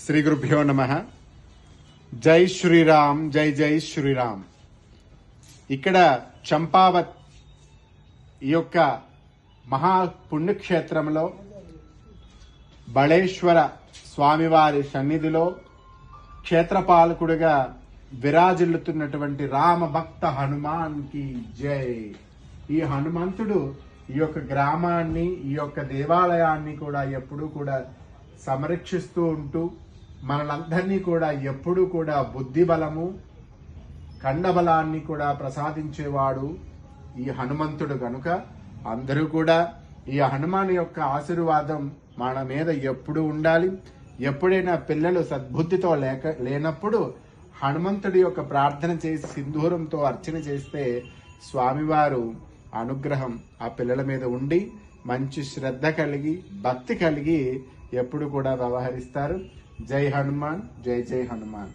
శ్రీ గురుభ్యో నమః. జై శ్రీరామ్, జై జై శ్రీరామ్. ఇక్కడ చంపావత్ ఈ యొక్క మహా పుణ్యక్షేత్రంలో బళేశ్వర స్వామివారి సన్నిధిలో క్షేత్రపాలకుడిగా విరాజిల్లుతున్నటువంటి రామ భక్త హనుమాన్ కి జై. ఈ హనుమంతుడు ఈ యొక్క గ్రామాన్ని, ఈ యొక్క దేవాలయాన్ని కూడా ఎప్పుడూ కూడా సంరక్షిస్తూ ఉంటూ మనలందరినీ కూడా ఎప్పుడూ కూడా బుద్ధి బలము, కండబలాన్ని కూడా ప్రసాదించేవాడు ఈ హనుమంతుడు. గనుక అందరూ కూడా ఈ హనుమాన్ యొక్క ఆశీర్వాదం మన మీద ఎప్పుడు ఉండాలి. ఎప్పుడైనా పిల్లలు సద్బుద్ధితో లేనప్పుడు హనుమంతుడి యొక్క ప్రార్థన చేసి సింధూరంతో అర్చన చేస్తే స్వామివారు అనుగ్రహం ఆ పిల్లల మీద ఉండి మంచి శ్రద్ధ కలిగి, భక్తి కలిగి ఎప్పుడు కూడా వ్యవహరిస్తారు. జై హనుమాన్, జై జై హనుమాన్.